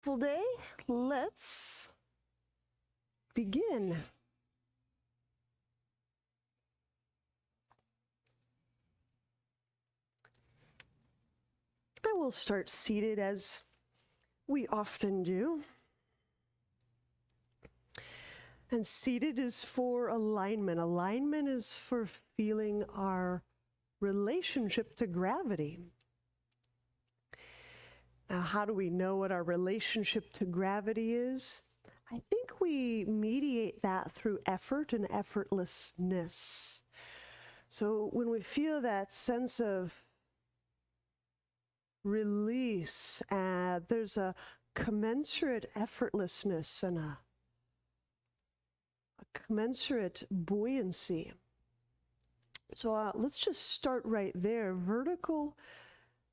Full day. Let's begin. I will start seated as we often do. And seated is for alignment. Alignment is for feeling our relationship to gravity. Now, how do we know what our relationship to gravity is? I think we mediate that through effort and effortlessness. So when we feel that sense of release, there's a commensurate effortlessness and a commensurate buoyancy. So let's just start right there. Vertical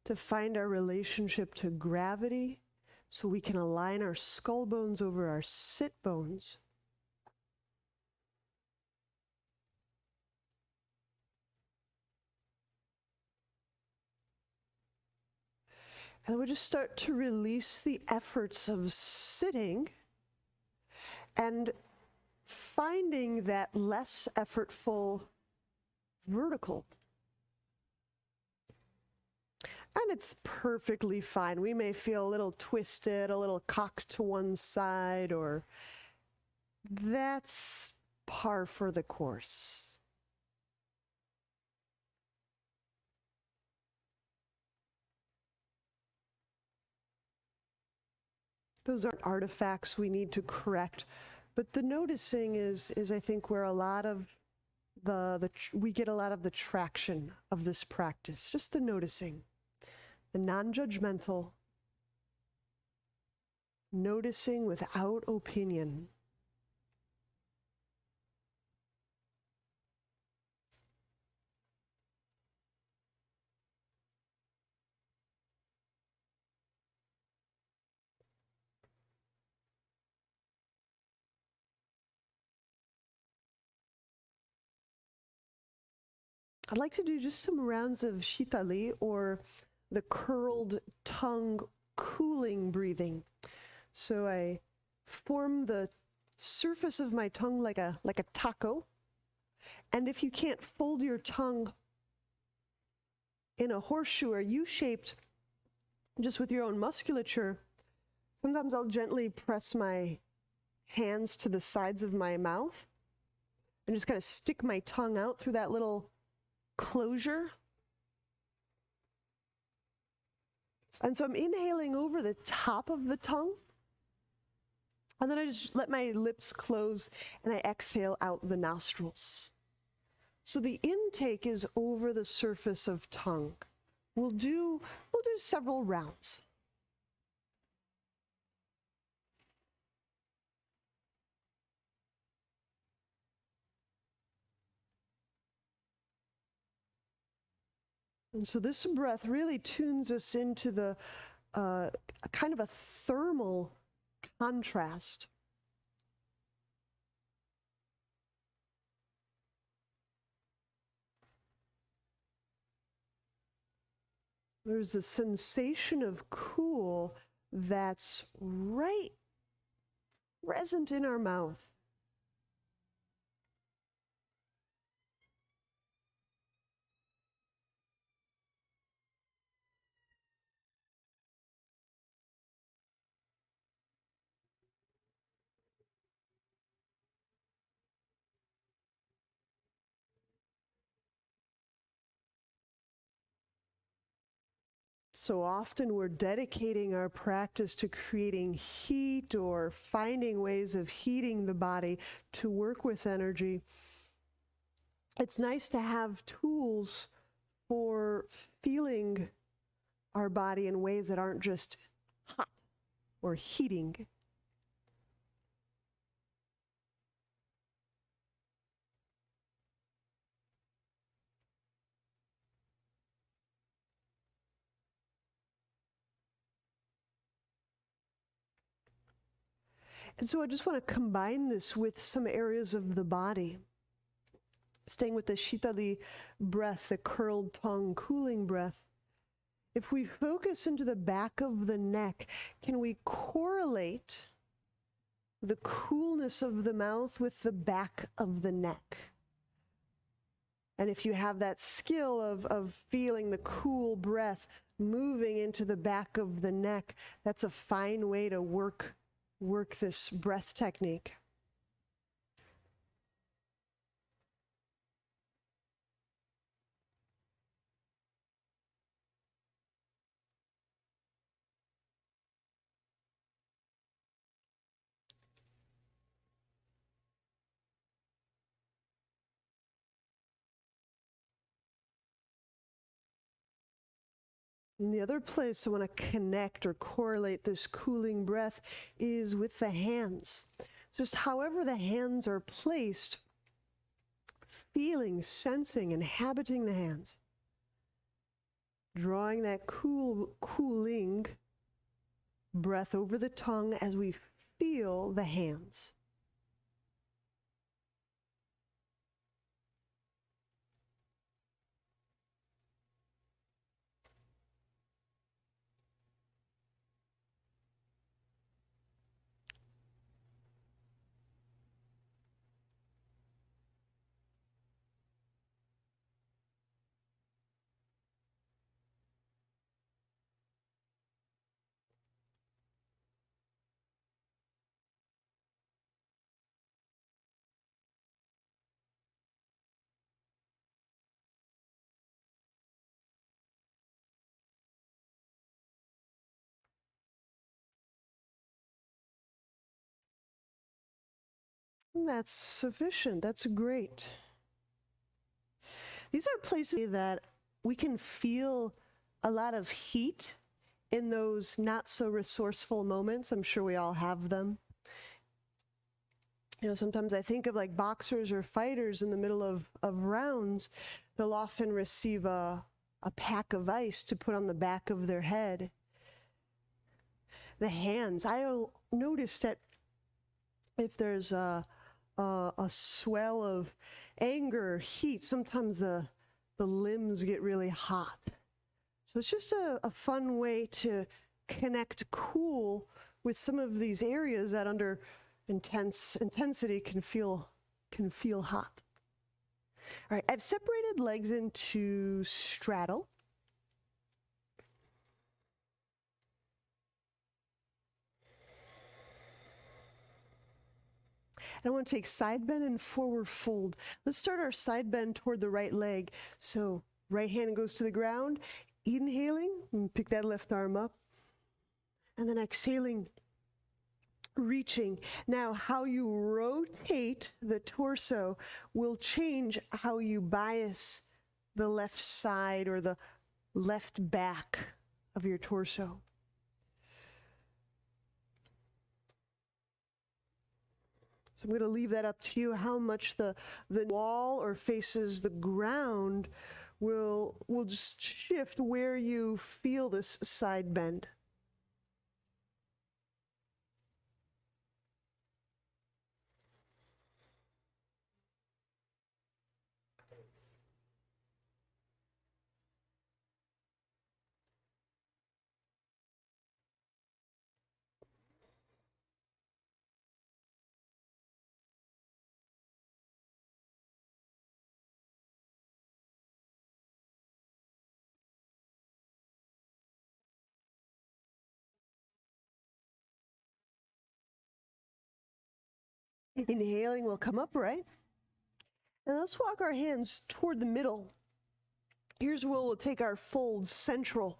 to find our relationship to gravity so we can align our skull bones over our sit bones. And we just start to release the efforts of sitting and finding that less effortful vertical. And it's perfectly fine. We may feel a little twisted, a little cocked to one side, or that's par for the course. Those aren't artifacts we need to correct, but the noticing is I think where a lot of we get a lot of the traction of this practice, just the noticing. The non-judgmental, noticing without opinion. I'd like to do just some rounds of shitali, or the curled tongue cooling breathing. So I form the surface of my tongue like a taco. And if you can't fold your tongue in a horseshoe or U-shaped, just with your own musculature, sometimes I'll gently press my hands to the sides of my mouth and just kind of stick my tongue out through that little closure. And so I'm inhaling over the top of the tongue, and then I just let my lips close and I exhale out the nostrils. So the intake is over the surface of tongue. We'll do several rounds. And so this breath really tunes us into the kind of a thermal contrast. There's a sensation of cool that's right present in our mouth. So often we're dedicating our practice to creating heat or finding ways of heating the body to work with energy. It's nice to have tools for feeling our body in ways that aren't just hot or heating. And so I just want to combine this with some areas of the body. Staying with the shitali breath, the curled tongue, cooling breath. if we focus into the back of the neck, can we correlate the coolness of the mouth with the back of the neck? And if you have that skill of feeling the cool breath moving into the back of the neck, that's a fine way to work this breath technique. And the other place I want to connect or correlate this cooling breath is with the hands. Just however the hands are placed, feeling, sensing, inhabiting the hands. Drawing that cooling breath over the tongue as we feel the hands. That's sufficient. That's great. These are places that we can feel a lot of heat in those not so resourceful moments. I'm sure we all have them. You know, sometimes I think of like boxers or fighters in the middle of rounds, they'll often receive a pack of ice to put on the back of their head. The hands, I'll notice that if there's a swell of anger, heat, sometimes the limbs get really hot. So it's just a fun way to connect cool with some of these areas that under intensity can feel hot. All right, I've separated legs into straddle. And I want to take side bend and forward fold. Let's start our side bend toward the right leg. So right hand goes to the ground, inhaling, and pick that left arm up. And then exhaling, reaching. Now, how you rotate the torso will change how you bias the left side or the left back of your torso. So I'm going to leave that up to you. How much the wall or faces the ground will just shift where you feel this side bend. Inhaling, we'll come upright. And let's walk our hands toward the middle. Here's where we'll take our fold central.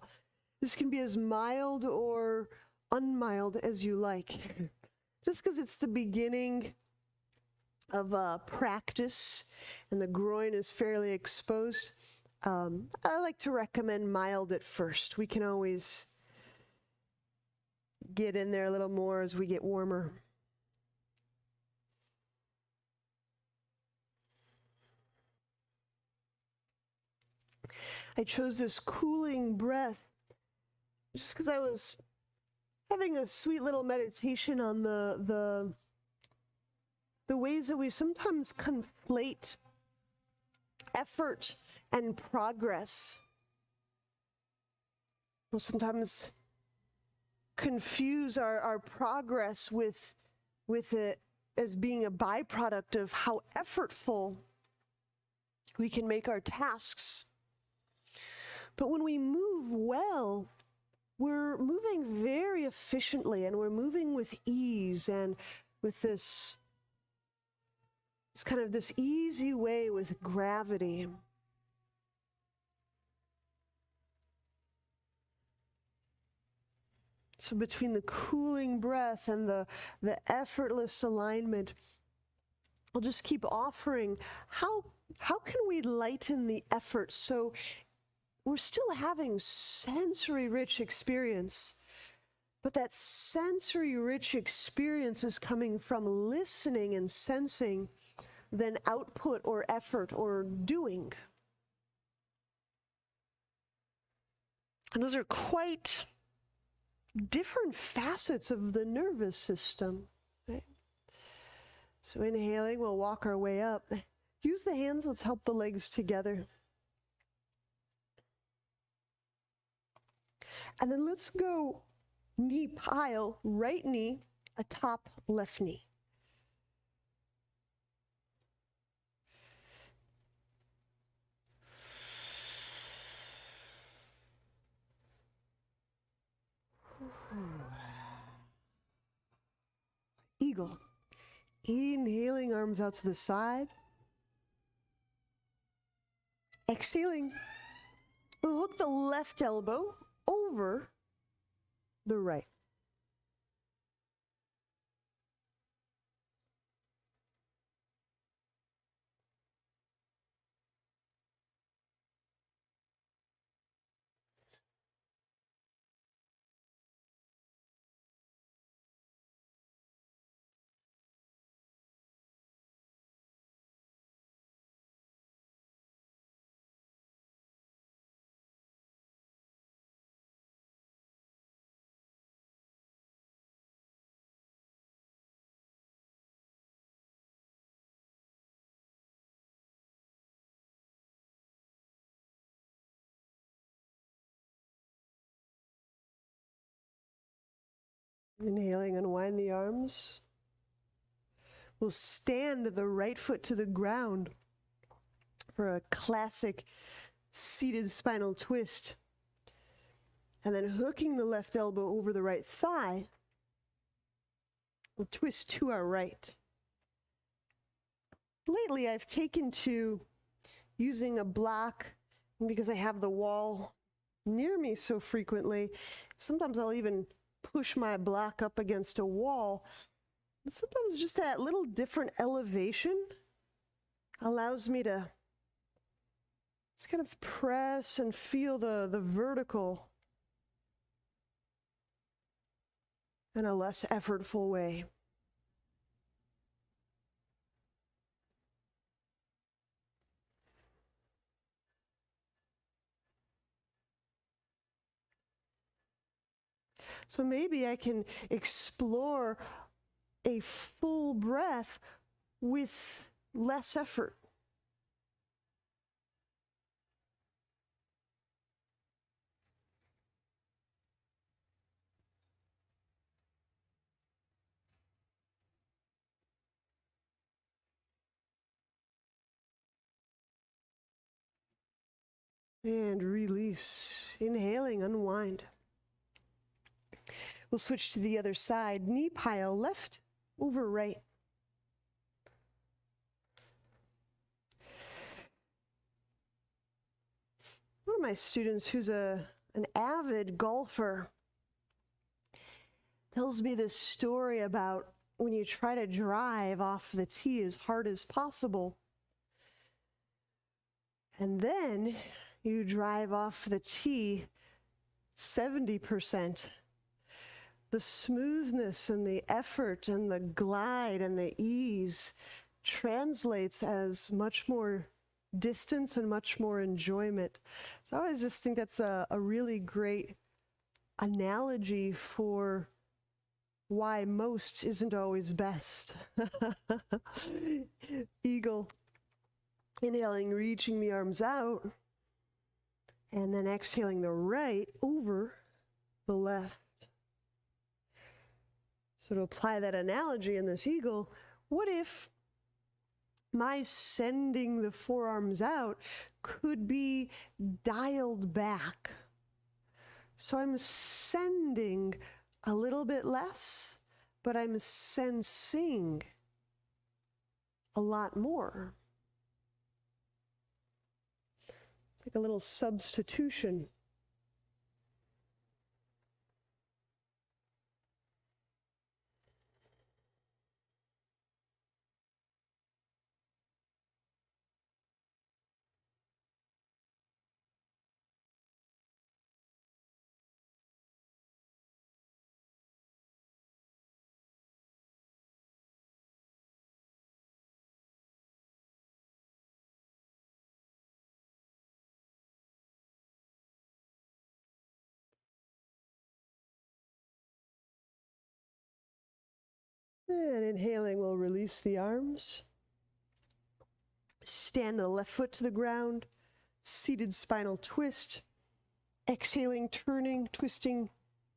This can be as mild or unmild as you like. Just because it's the beginning of practice and the groin is fairly exposed, I like to recommend mild at first. We can always get in there a little more as we get warmer. I chose this cooling breath just because I was having a sweet little meditation on the ways that we sometimes conflate effort and progress. We'll sometimes confuse our progress with it as being a byproduct of how effortful we can make our tasks. But when we move well, we're moving very efficiently, and we're moving with ease and with this kind of this easy way with gravity. So between the cooling breath and the effortless alignment, I'll just keep offering how can we lighten the effort so we're still having sensory-rich experience, but that sensory-rich experience is coming from listening and sensing than output or effort or doing. And those are quite different facets of the nervous system. Right? So inhaling, we'll walk our way up. Use the hands, let's help the legs together. And then let's go knee pile, right knee atop left knee. Eagle. Inhaling, arms out to the side. Exhaling, we'll hook the left elbow over the right. Inhaling, unwind the arms. We'll stand the right foot to the ground for a classic seated spinal twist. And then hooking the left elbow over the right thigh, we'll twist to our right. Lately, I've taken to using a block, because I have the wall near me so frequently. Sometimes I'll even push my block up against a wall. And sometimes just that little different elevation allows me to just kind of press and feel the vertical in a less effortful way. So maybe I can explore a full breath with less effort. And release. Inhaling, unwind. We'll switch to the other side. Knee pile, left over right. One of my students who's an avid golfer tells me this story about when you try to drive off the tee as hard as possible, and then you drive off the tee 70%. The smoothness and the effort and the glide and the ease translates as much more distance and much more enjoyment. So I always just think that's a really great analogy for why most isn't always best. Eagle. Inhaling, reaching the arms out, and then exhaling the right over the left. So to apply that analogy in this eagle, what if my sending the forearms out could be dialed back? So I'm sending a little bit less, but I'm sensing a lot more. It's like a little substitution. And inhaling will release the arms. Stand the left foot to the ground, seated spinal twist. Exhaling, turning, twisting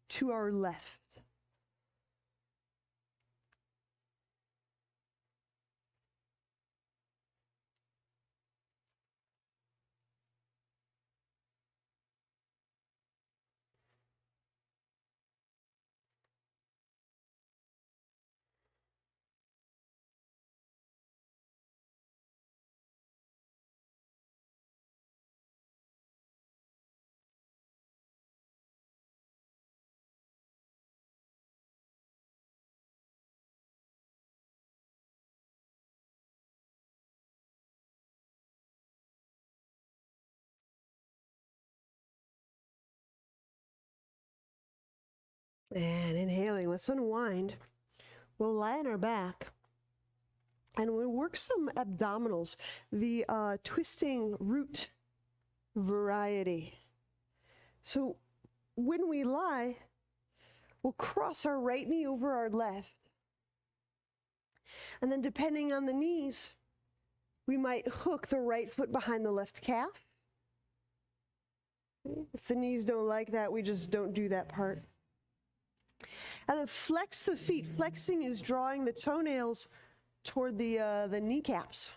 to our left. And inhaling, let's unwind. We'll lie on our back and we'll work some abdominals, the twisting root variety. So when we lie, we'll cross our right knee over our left. And then depending on the knees, we might hook the right foot behind the left calf. If the knees don't like that, we just don't do that part. And then flex the feet. Flexing is drawing the toenails toward the kneecaps.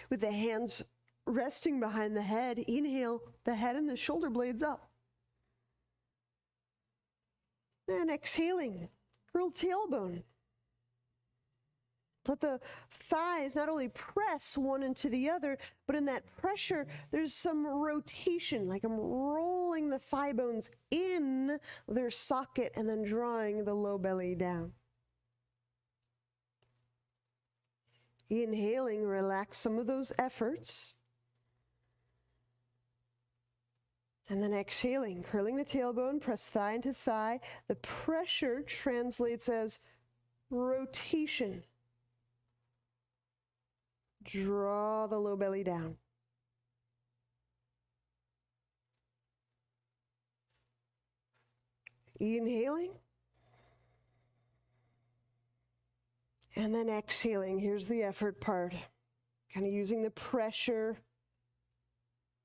With the hands resting behind the head, inhale the head and the shoulder blades up. And exhaling, curl tailbone. Let the thighs not only press one into the other, but in that pressure, there's some rotation, like I'm rolling the thigh bones in their socket and then drawing the low belly down. Inhaling, relax some of those efforts. And then exhaling, curling the tailbone, press thigh into thigh. The pressure translates as rotation. Draw the low belly down. Inhaling. And then exhaling. Here's the effort part. Kind of using the pressure.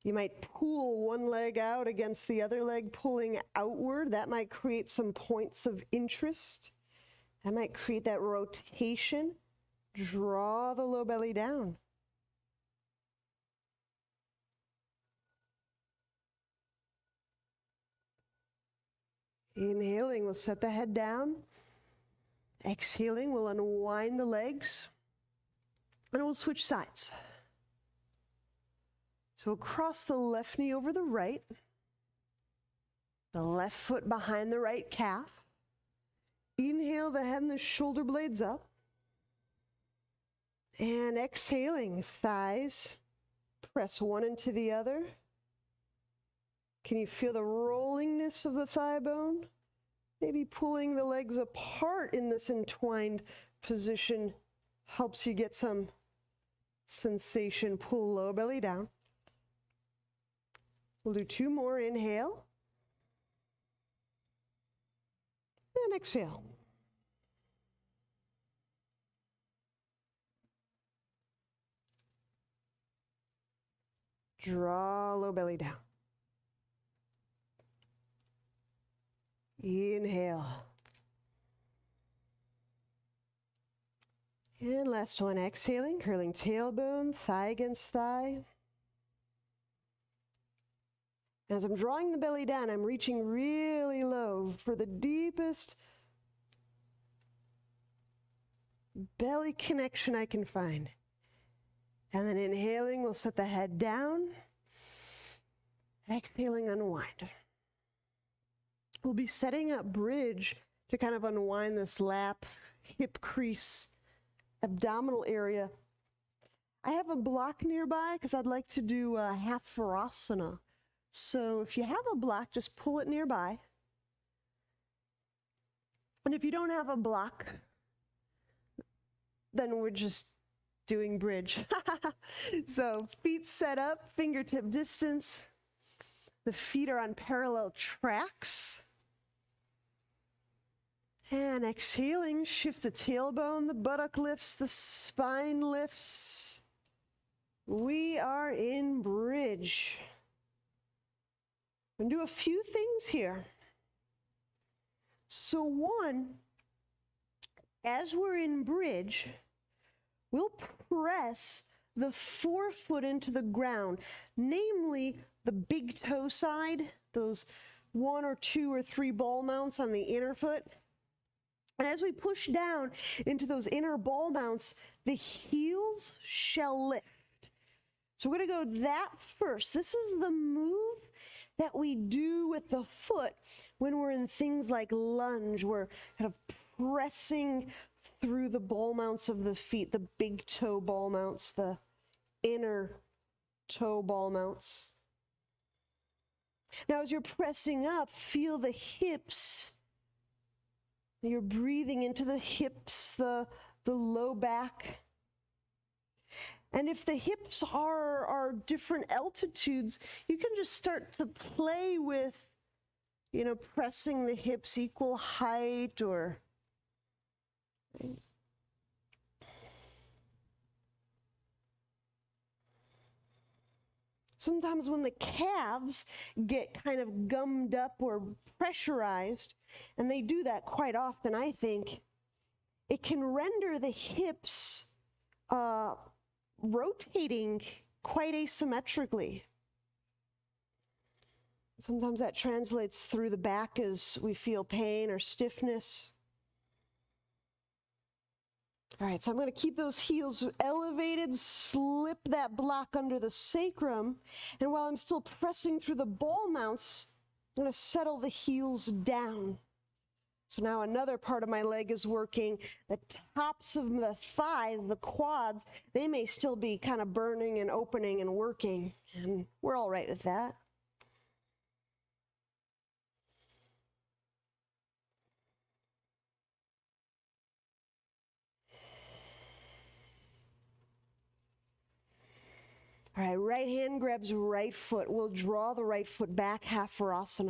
You might pull one leg out against the other leg, pulling outward. That might create some points of interest. That might create that rotation. Draw the low belly down. Inhaling, we'll set the head down. Exhaling, we'll unwind the legs. And we'll switch sides. So we'll cross the left knee over the right. The left foot behind the right calf. Inhale the head and the shoulder blades up. And exhaling, thighs press one into the other. Can you feel the rollingness of the thigh bone? Maybe pulling the legs apart in this entwined position helps you get some sensation. Pull low belly down. We'll do two more. Inhale. And exhale. Draw low belly down. Inhale. And last one, exhaling, curling tailbone, thigh against thigh. As I'm drawing the belly down, I'm reaching really low for the deepest belly connection I can find. And then inhaling, we'll set the head down. Exhaling, unwind. We'll be setting up bridge to kind of unwind this lap, hip crease, abdominal area. I have a block nearby because I'd like to do a half Forrest. So if you have a block, just pull it nearby. And if you don't have a block, then we're just doing bridge. So feet set up, fingertip distance. The feet are on parallel tracks. And exhaling, shift the tailbone, the buttock lifts, the spine lifts. We are in bridge. I'm going to do a few things here. So one, as we're in bridge, we'll press the forefoot into the ground, namely the big toe side, those 1 or 2 or 3 ball mounts on the inner foot. And as we push down into those inner ball mounts, the heels shall lift. So we're going to go that first. This is the move that we do with the foot when we're in things like lunge. We're kind of pressing through the ball mounts of the feet, the big toe ball mounts, the inner toe ball mounts. Now, as you're pressing up, feel the hips. You're breathing into the hips, the low back. And if the hips are different altitudes, you can just start to play with, pressing the hips equal height or. Sometimes when the calves get kind of gummed up or pressurized, and they do that quite often, I think, it can render the hips rotating quite asymmetrically. Sometimes that translates through the back as we feel pain or stiffness. All right, so I'm going to keep those heels elevated, slip that block under the sacrum, and while I'm still pressing through the ball mounts, I'm going to settle the heels down. So now another part of my leg is working. The tops of the thighs, the quads, they may still be kind of burning and opening and working, and we're all right with that. All right, right hand grabs right foot. We'll draw the right foot back, half Forrest.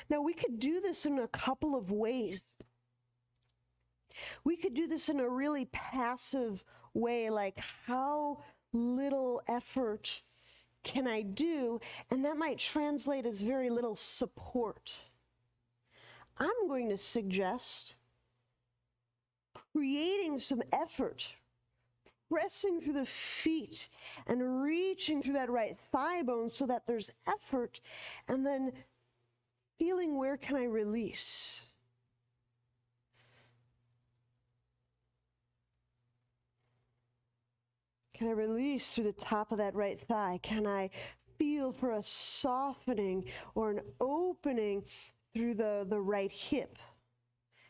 Now, we could do this in a couple of ways. We could do this in a really passive way, like how little effort can I do? And that might translate as very little support. I'm going to suggest creating some effort, pressing through the feet and reaching through that right thigh bone so that there's effort, and then feeling where can I release. Can I release through the top of that right thigh? Can I feel for a softening or an opening through the right hip?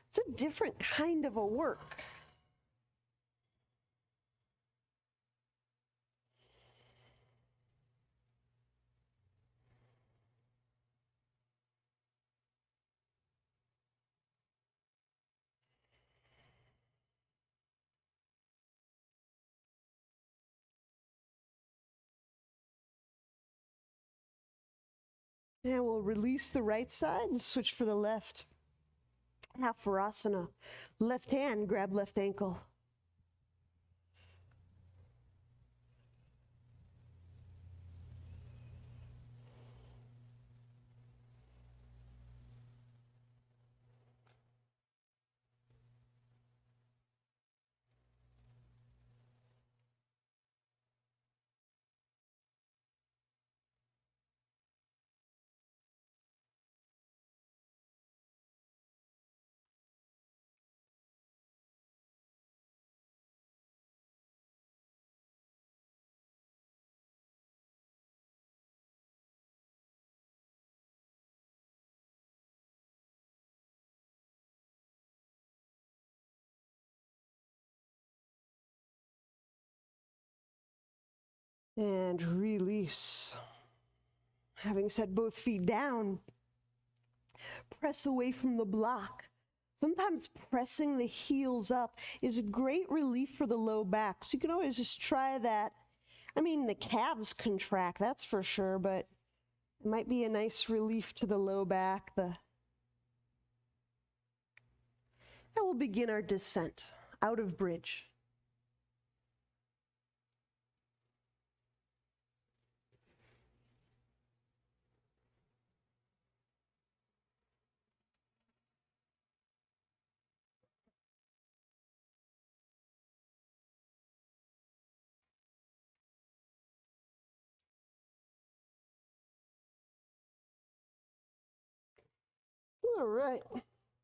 It's a different kind of a work. Now we'll release the right side and switch for the left. Half Forrest. Left hand, grab left ankle. And release. Having set both feet down, press away from the block. Sometimes pressing the heels up is a great relief for the low back. So you can always just try that. I mean, the calves contract, that's for sure, but it might be a nice relief to the low back. And we'll begin our descent out of bridge. All right,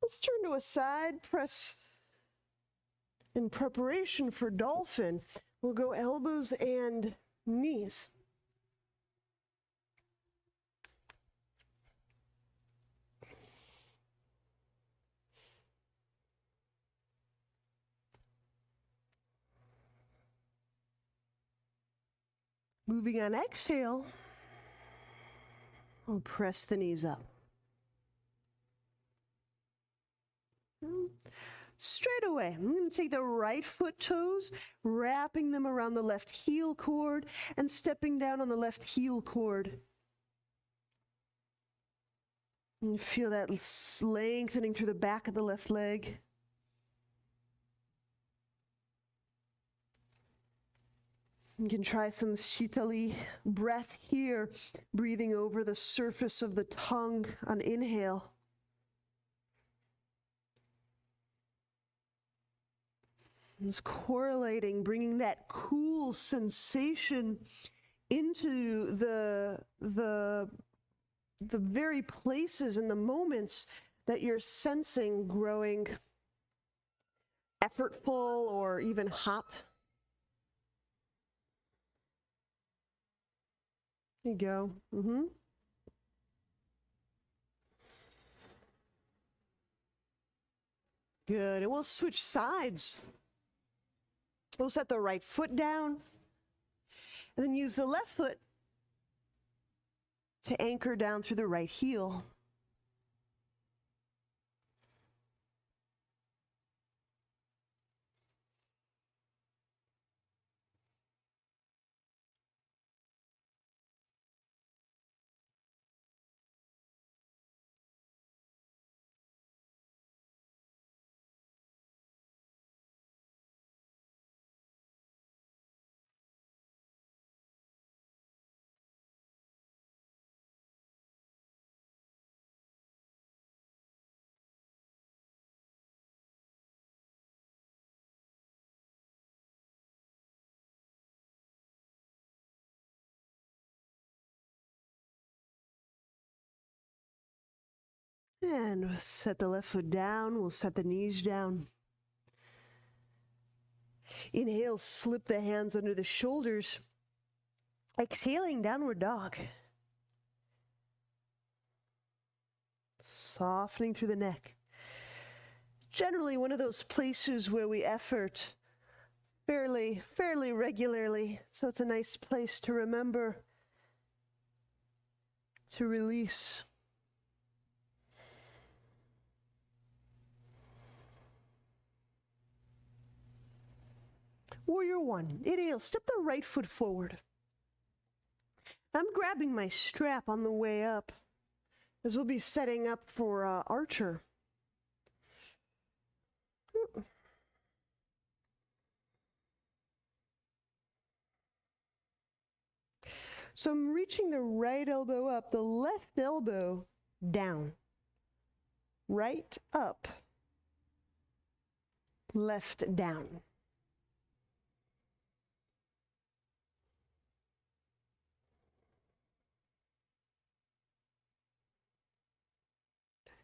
let's turn to a side press in preparation for dolphin. We'll go elbows and knees. Moving on exhale, we'll press the knees up. Straight away, I'm going to take the right foot toes, wrapping them around the left heel cord and stepping down on the left heel cord. And feel that lengthening through the back of the left leg. You can try some Shitali breath here, breathing over the surface of the tongue on inhale. It's correlating, bringing that cool sensation into the very places and the moments that you're sensing growing effortful or even hot. There you go. Good, and we'll switch sides. We'll set the right foot down and then use the left foot to anchor down through the right heel. And we'll set the left foot down, we'll set the knees down. Inhale, slip the hands under the shoulders. Exhaling, downward dog. Softening through the neck. Generally one of those places where we effort fairly regularly, so it's a nice place to remember to release. Warrior one, inhale, step the right foot forward. I'm grabbing my strap on the way up, as we'll be setting up for archer. So I'm reaching the right elbow up, the left elbow down. Right up, left down.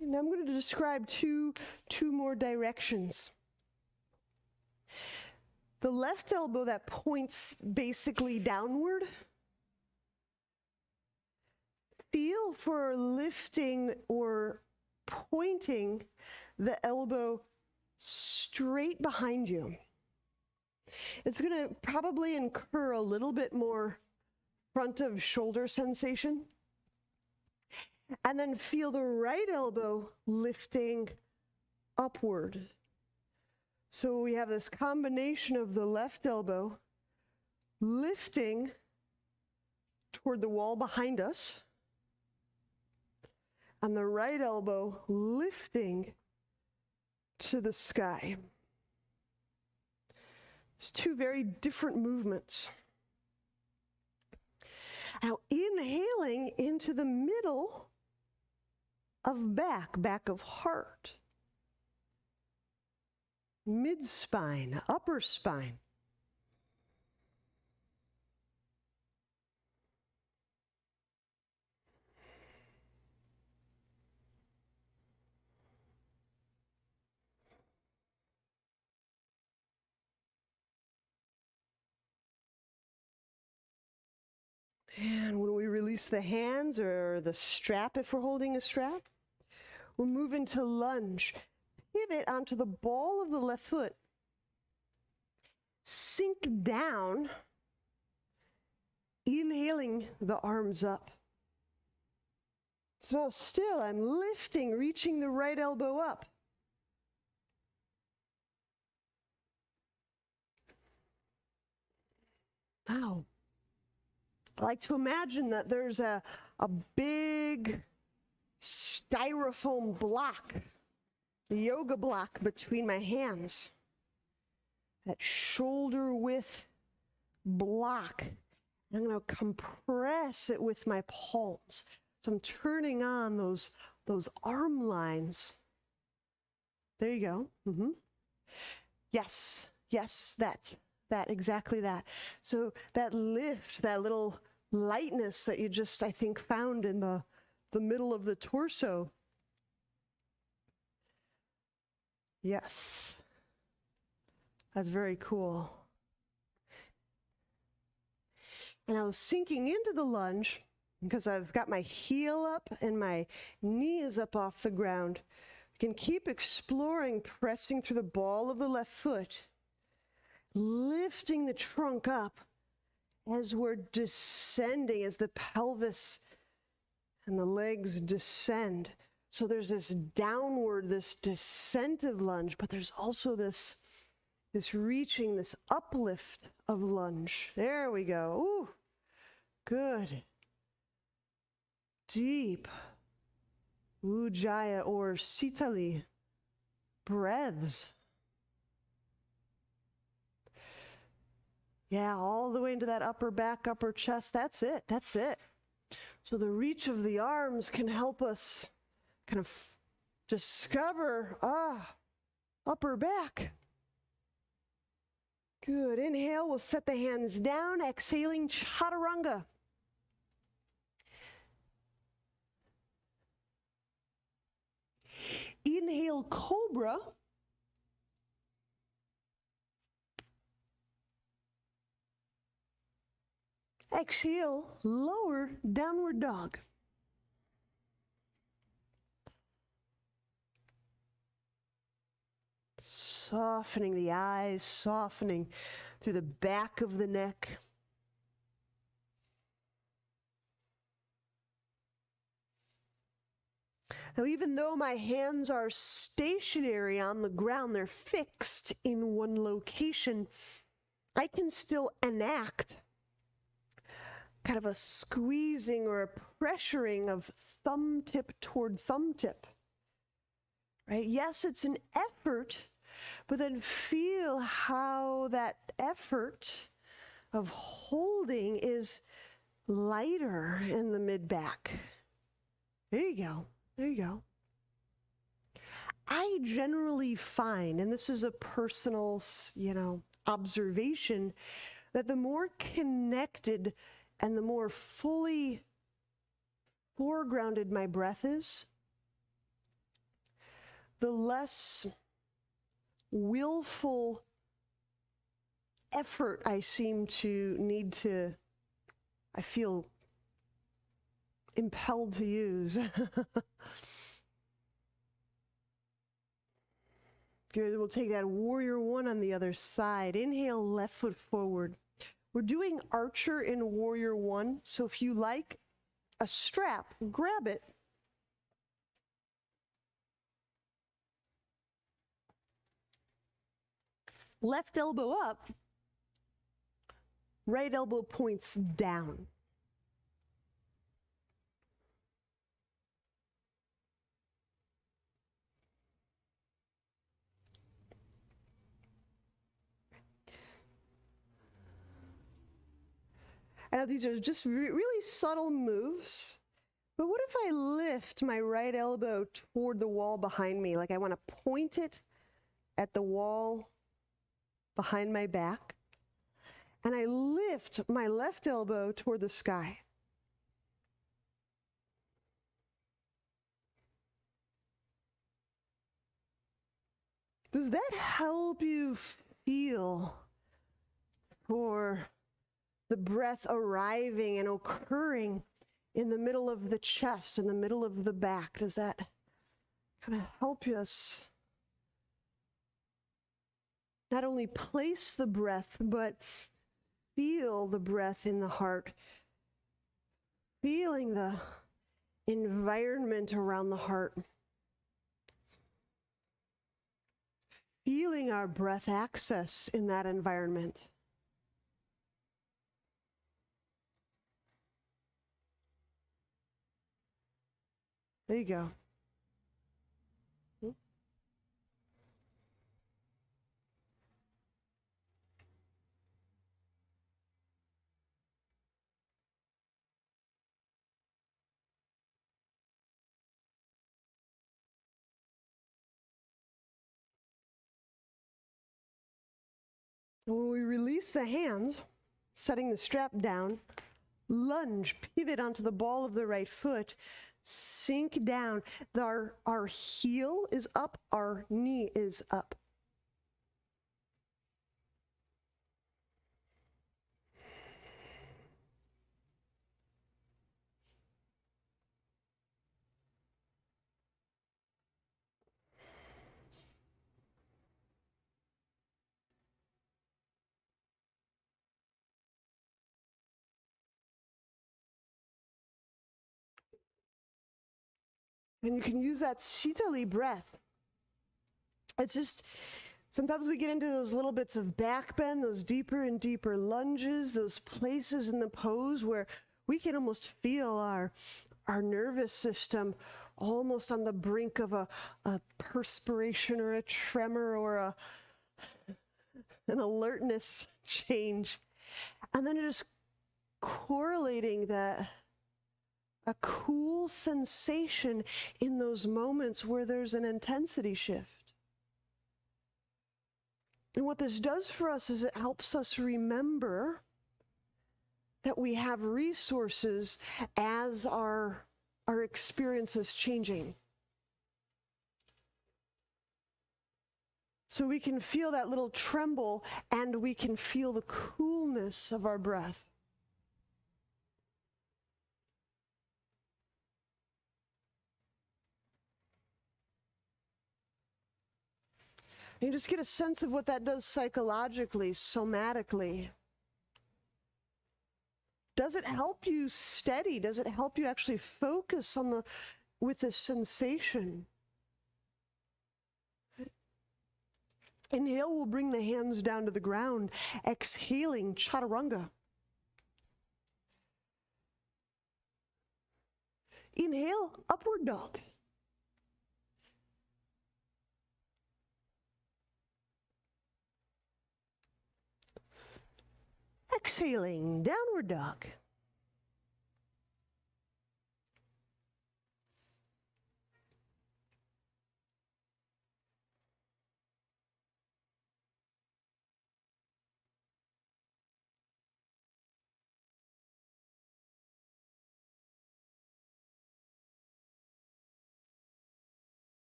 And I'm going to describe two more directions. The left elbow that points basically downward. Feel for lifting or pointing the elbow straight behind you. It's going to probably incur a little bit more front of shoulder sensation. And then feel the right elbow lifting upward. So we have this combination of the left elbow lifting toward the wall behind us, and the right elbow lifting to the sky. It's two very different movements. Now, inhaling into the middle of back of heart, mid-spine, upper spine. And when we release the hands or the strap, if we're holding a strap, we'll move into lunge. Pivot onto the ball of the left foot. Sink down, inhaling the arms up. So now still, I'm lifting, reaching the right elbow up. Wow. I like to imagine that there's a big styrofoam block, yoga block between my hands. That shoulder width block. I'm going to compress it with my palms. So I'm turning on those arm lines. There you go. Mm-hmm. Yes, that, exactly that. So that lift, that little lightness that you just, I think, found in the middle of the torso. Yes, that's very cool. And I was sinking into the lunge because I've got my heel up and my knee is up off the ground. You can keep exploring, pressing through the ball of the left foot, lifting the trunk up as we're descending, as the pelvis and the legs descend. So there's this downward, this descentive lunge, but there's also this reaching, this uplift of lunge. There we go. Ooh, good. Deep Ujjayi or Sitali breaths. Yeah, all the way into that upper back, upper chest. That's it. So the reach of the arms can help us kind of discover, upper back. Good. Inhale, we'll set the hands down. Exhaling, chaturanga. Inhale, cobra. Exhale, lower downward dog. Softening the eyes, softening through the back of the neck. Now, even though my hands are stationary on the ground, they're fixed in one location, I can still enact kind of a squeezing or a pressuring of thumb tip toward thumb tip, right? Yes, it's an effort, but then feel how that effort of holding is lighter in the mid-back. There you go. I generally find, and this is a personal, observation, that the more connected and the more fully foregrounded my breath is, the less willful effort I seem to need to, I feel impelled to use. Good, we'll take that warrior one on the other side. Inhale, left foot forward. We're doing Archer in Warrior One, so if you like a strap, grab it. Left elbow up, right elbow points down. I know these are just really subtle moves, but what if I lift my right elbow toward the wall behind me? Like I want to point it at the wall behind my back, and I lift my left elbow toward the sky. Does that help you feel for the breath arriving and occurring in the middle of the chest, in the middle of the back? Does that kind of help us not only place the breath, but feel the breath in the heart, feeling the environment around the heart, feeling our breath access in that environment? There you go. When we release the hands, setting the strap down, lunge, pivot onto the ball of the right foot, sink down. Our heel is up, our knee is up. And you can use that Shitali breath. It's just, sometimes we get into those little bits of back bend, those deeper and deeper lunges, those places in the pose where we can almost feel our nervous system almost on the brink of a perspiration or a tremor or an alertness change. And then just correlating that, a cool sensation in those moments where there's an intensity shift. And what this does for us is it helps us remember that we have resources as our experience is changing. So we can feel that little tremble and we can feel the coolness of our breath. And you just get a sense of what that does psychologically, somatically. Does it help you steady? Does it help you actually focus on with the sensation? Inhale will bring the hands down to the ground. Exhaling, chaturanga. Inhale, upward dog. Exhaling, downward dog.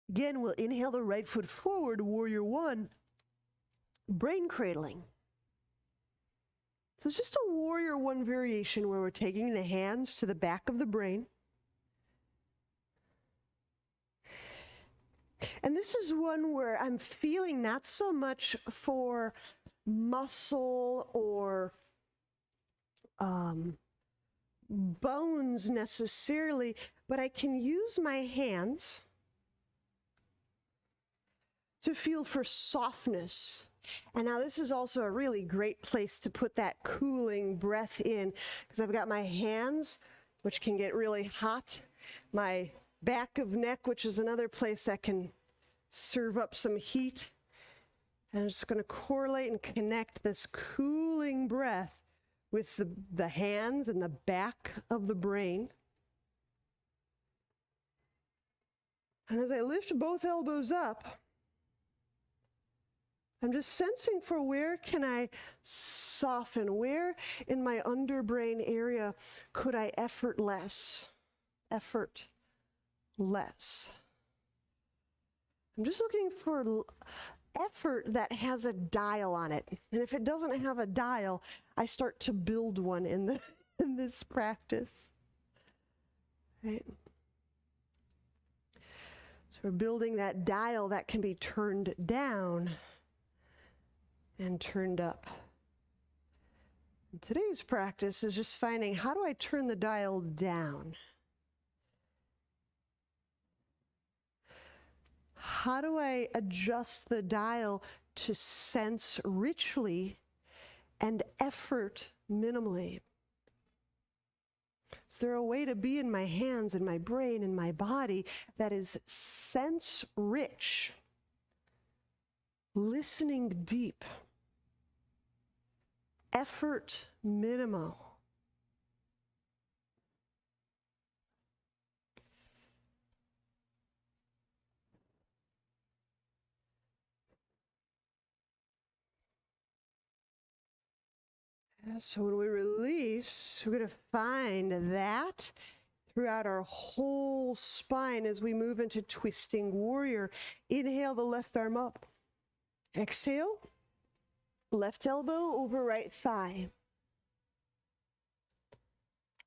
Again, we'll inhale the right foot forward, warrior one, brain cradling. So it's just a warrior one variation where we're taking the hands to the back of the brain. And this is one where I'm feeling not so much for muscle or bones necessarily, but I can use my hands to feel for softness. And now this is also a really great place to put that cooling breath in, because I've got my hands, which can get really hot, my back of neck, which is another place that can serve up some heat. And I'm just going to correlate and connect this cooling breath with the hands and the back of the brain. And as I lift both elbows up, I'm just sensing for where can I soften, where in my underbrain area could I effort less. I'm just looking for effort that has a dial on it. And if it doesn't have a dial, I start to build one in this practice. Right? So we're building that dial that can be turned down and turned up. And today's practice is just finding, how do I turn the dial down? How do I adjust the dial to sense richly and effort minimally? Is there a way to be in my hands and my brain and my body that is sense rich, listening deep, effort minimal? So when we release, we're going to find that throughout our whole spine as we move into twisting warrior. Inhale the left arm up. Exhale, left elbow over right thigh.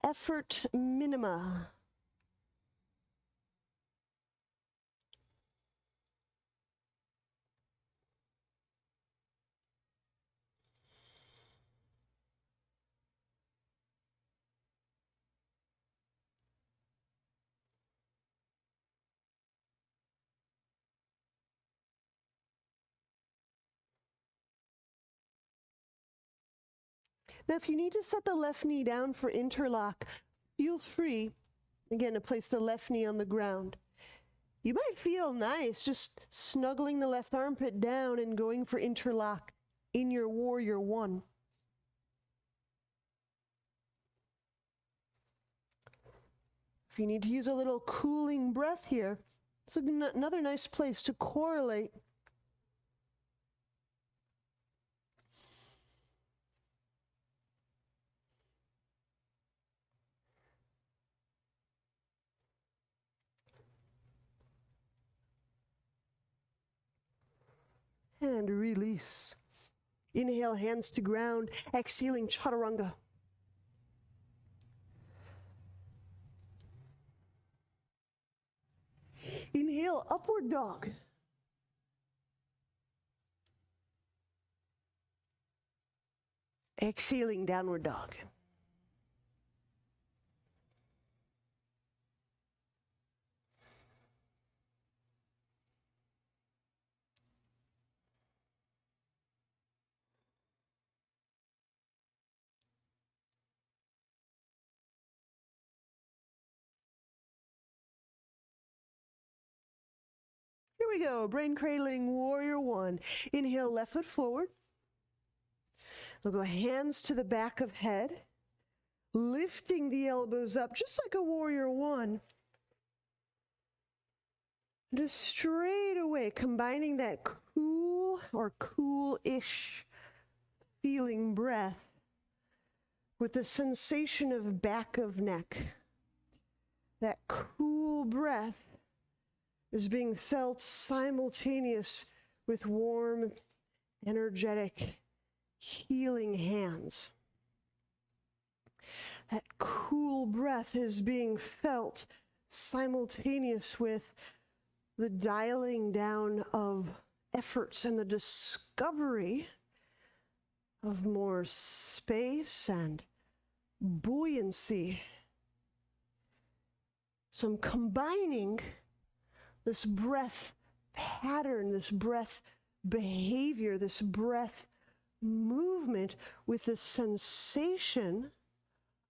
Effort minima. Now, if you need to set the left knee down for interlock, feel free, again, to place the left knee on the ground. You might feel nice just snuggling the left armpit down and going for interlock in your warrior one. If you need to use a little cooling breath here, it's another nice place to correlate. And release. Inhale, hands to ground. Exhaling, chaturanga. Inhale, upward dog. Exhaling, downward dog. Here we go, brain cradling warrior one. Inhale, left foot forward. We'll go hands to the back of head, lifting the elbows up just like a warrior one. Just straight away, combining that cool or cool-ish feeling breath with the sensation of back of neck. That cool breath is being felt simultaneous with warm, energetic, healing hands. That cool breath is being felt simultaneous with the dialing down of efforts and the discovery of more space and buoyancy. So I'm combining this breath pattern, this breath behavior, this breath movement with the sensation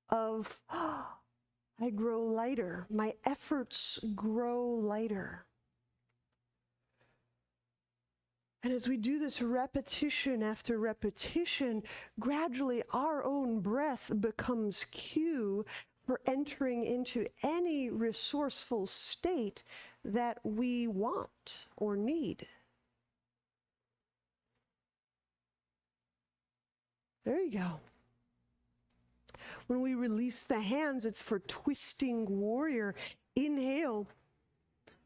of, I grow lighter. My efforts grow lighter. And as we do this repetition after repetition, gradually our own breath becomes cue for entering into any resourceful state that we want or need. There you go. When we release the hands, it's for twisting warrior. Inhale,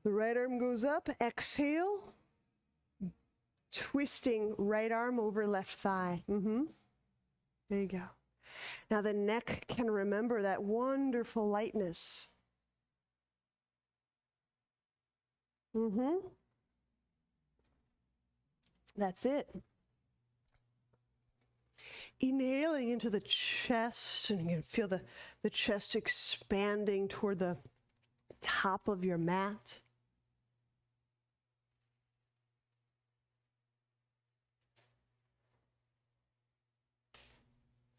the right arm goes up. Exhale, twisting right arm over left thigh. There you go. Now the neck can remember that wonderful lightness. That's it. Inhaling into the chest, and you can feel the chest expanding toward the top of your mat.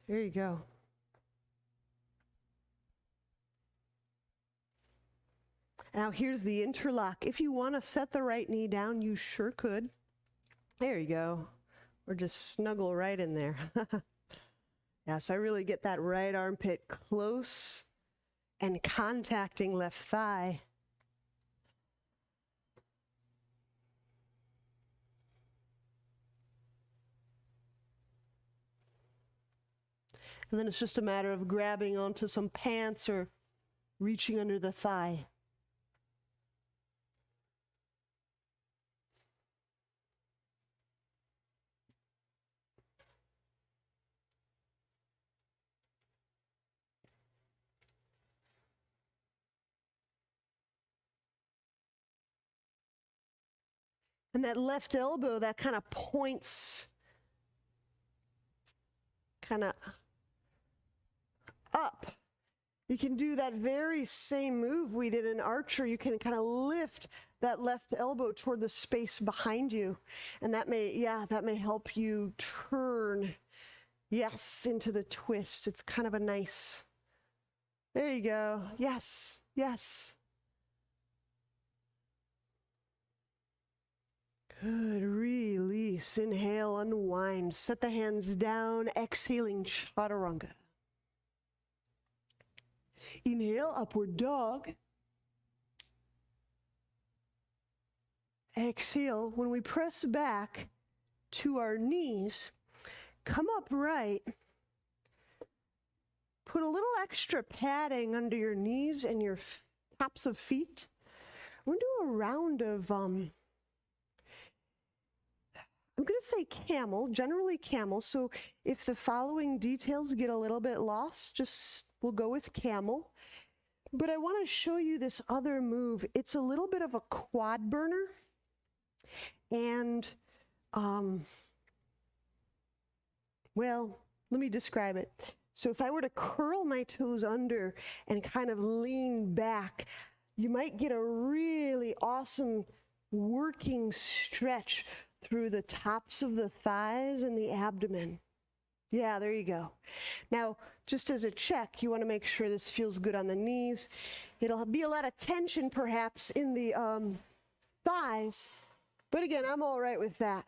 There you go. Now here's the interlock. If you want to set the right knee down, you sure could. There you go. Or just snuggle right in there. Yeah, so I really get that right armpit close and contacting left thigh. And then it's just a matter of grabbing onto some pants or reaching under the thigh. And that left elbow, that kind of points kind of up. You can do that very same move we did in archer. You can kind of lift that left elbow toward the space behind you. And that may help you turn, yes, into the twist. It's kind of a nice, there you go. Yes, yes. Good, release, inhale, unwind, set the hands down, exhaling chaturanga. Inhale, upward dog. Exhale, when we press back to our knees, come upright. Put a little extra padding under your knees and your tops of feet. We're going to do a round of, I'm going to say camel, generally camel. So if the following details get a little bit lost, we'll go with camel. But I want to show you this other move. It's a little bit of a quad burner. And, well, let me describe it. So if I were to curl my toes under and kind of lean back, you might get a really awesome working stretch through the tops of the thighs and the abdomen. Yeah, there you go. Now, just as a check, you want to make sure this feels good on the knees. It'll be a lot of tension, perhaps, in the thighs. But again, I'm all right with that.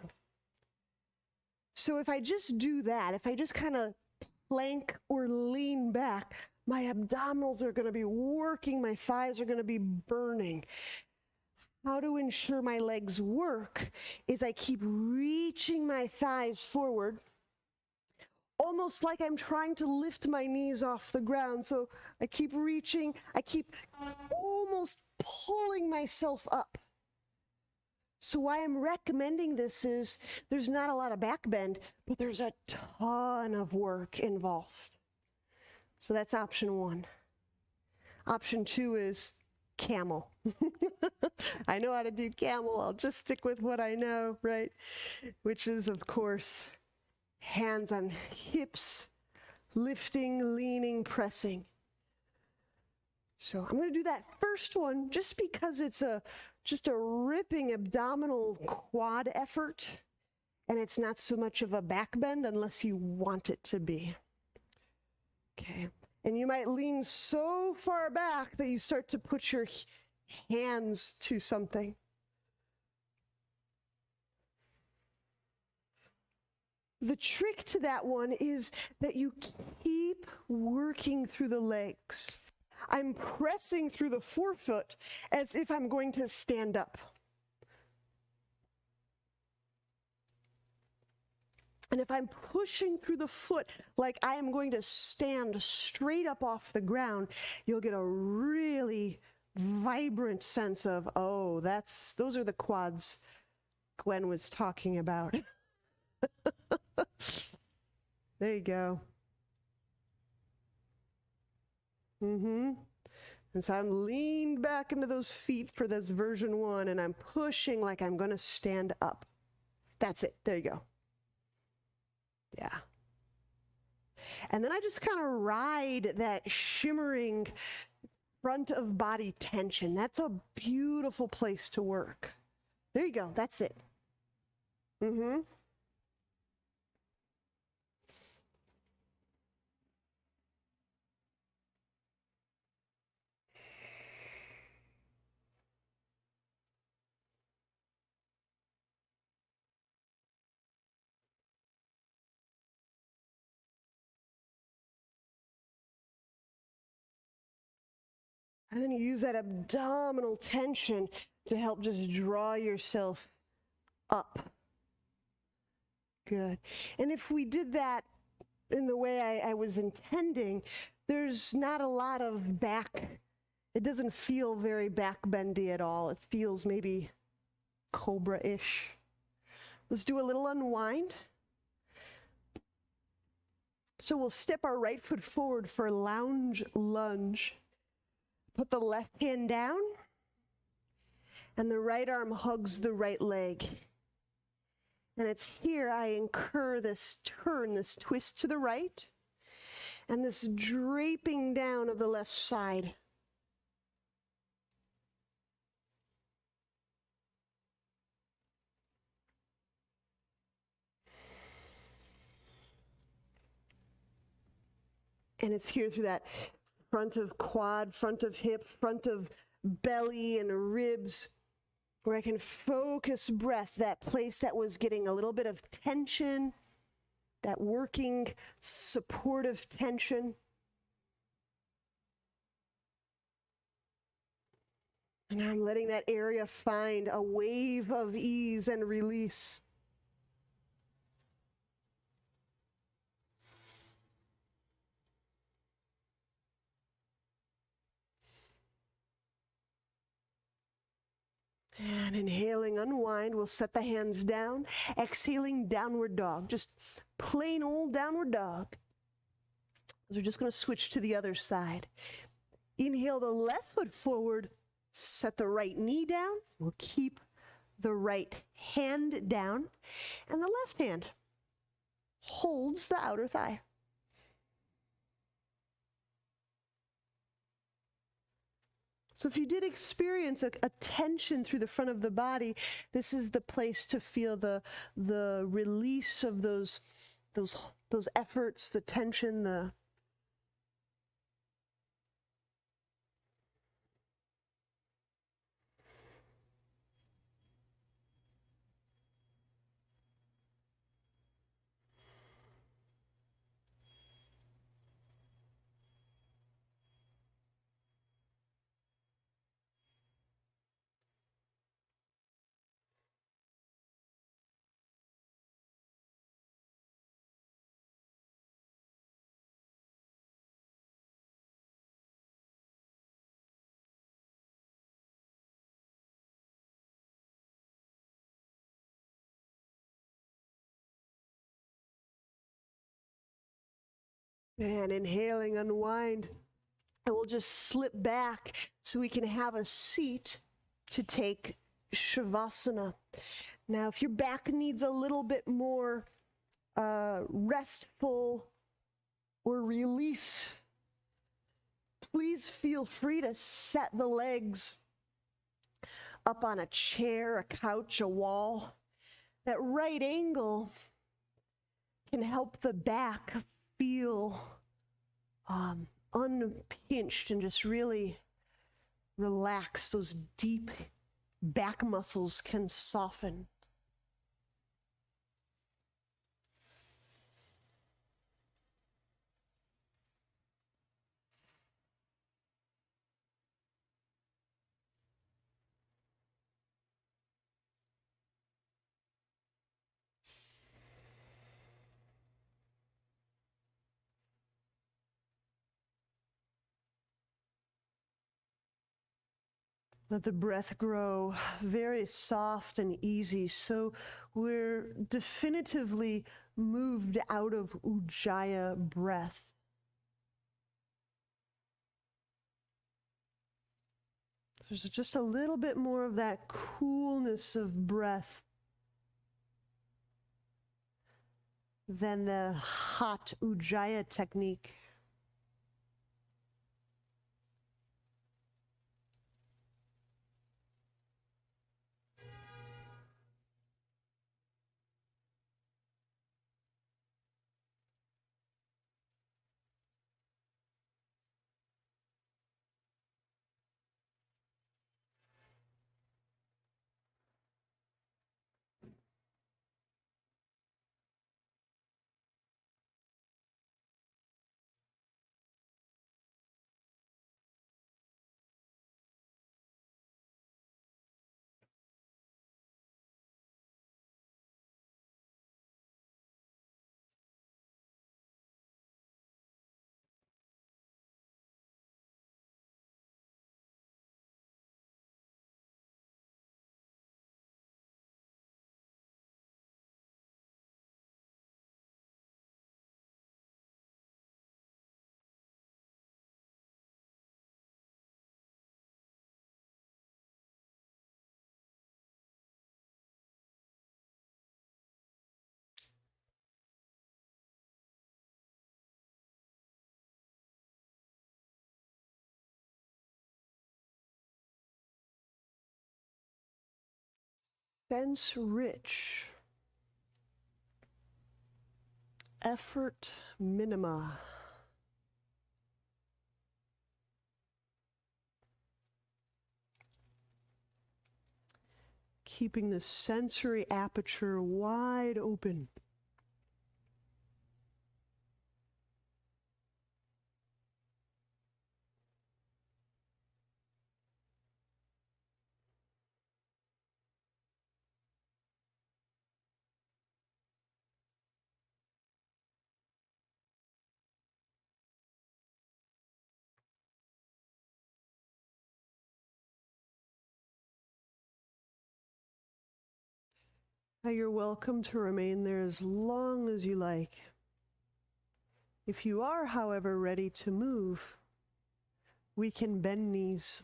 So if I just do that, if I just kind of plank or lean back, my abdominals are going to be working, my thighs are going to be burning. How to ensure my legs work is I keep reaching my thighs forward, almost like I'm trying to lift my knees off the ground. So I keep reaching, I keep almost pulling myself up. So why I'm recommending this is there's not a lot of back bend, but there's a ton of work involved. So that's option 1. Option 2 is camel. I know how to do camel. I'll just stick with what I know, right? Which is, of course, hands on hips, lifting, leaning, pressing. So I'm going to do that first one just because it's just a ripping abdominal quad effort, and it's not so much of a back bend unless you want it to be. Okay. And you might lean so far back that you start to put your hands to something. The trick to that one is that you keep working through the legs. I'm pressing through the forefoot as if I'm going to stand up. And if I'm pushing through the foot like I am going to stand straight up off the ground, you'll get a really vibrant sense of, oh, those are the quads Gwen was talking about. There you go. And so I'm leaned back into those feet for this version 1, and I'm pushing like I'm going to stand up. That's it. There you go. Yeah. And then I just kind of ride that shimmering front of body tension. That's a beautiful place to work. There you go. That's it. And then you use that abdominal tension to help just draw yourself up. Good. And if we did that in the way I was intending, there's not a lot of back. It doesn't feel very back bendy at all. It feels maybe cobra-ish. Let's do a little unwind. So we'll step our right foot forward for lounge lunge. Put the left hand down, and the right arm hugs the right leg. And it's here I incur this turn, this twist to the right, and this draping down of the left side. And it's here through that front of quad, front of hip, front of belly and ribs, where I can focus breath, that place that was getting a little bit of tension, that working supportive tension. And I'm letting that area find a wave of ease and release. And inhaling, unwind. We'll set the hands down. Exhaling, downward dog. Just plain old downward dog. So we're just going to switch to the other side. Inhale the left foot forward. Set the right knee down. We'll keep the right hand down. And the left hand holds the outer thigh. So if you did experience a tension through the front of the body, this is the place to feel the release of those efforts, the tension, the And inhaling, unwind. And we'll just slip back so we can have a seat to take Shavasana. Now, if your back needs a little bit more restful or release, please feel free to set the legs up on a chair, a couch, a wall. That right angle can help the back feel unpinched and just really relax. Those deep back muscles can soften. Let the breath grow very soft and easy. So we're definitively moved out of Ujjayi breath. There's just a little bit more of that coolness of breath than the hot Ujjayi technique. Sense rich. Effort minima. Keeping the sensory aperture wide open. Now you're welcome to remain there as long as you like. If you are, however, ready to move, we can bend knees.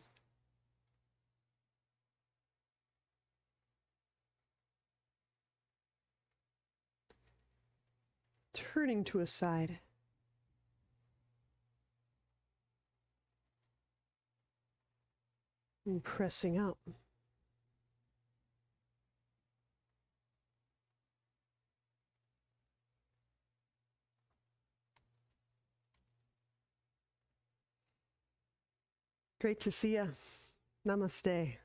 Turning to a side. And pressing out. Great to see you. Namaste.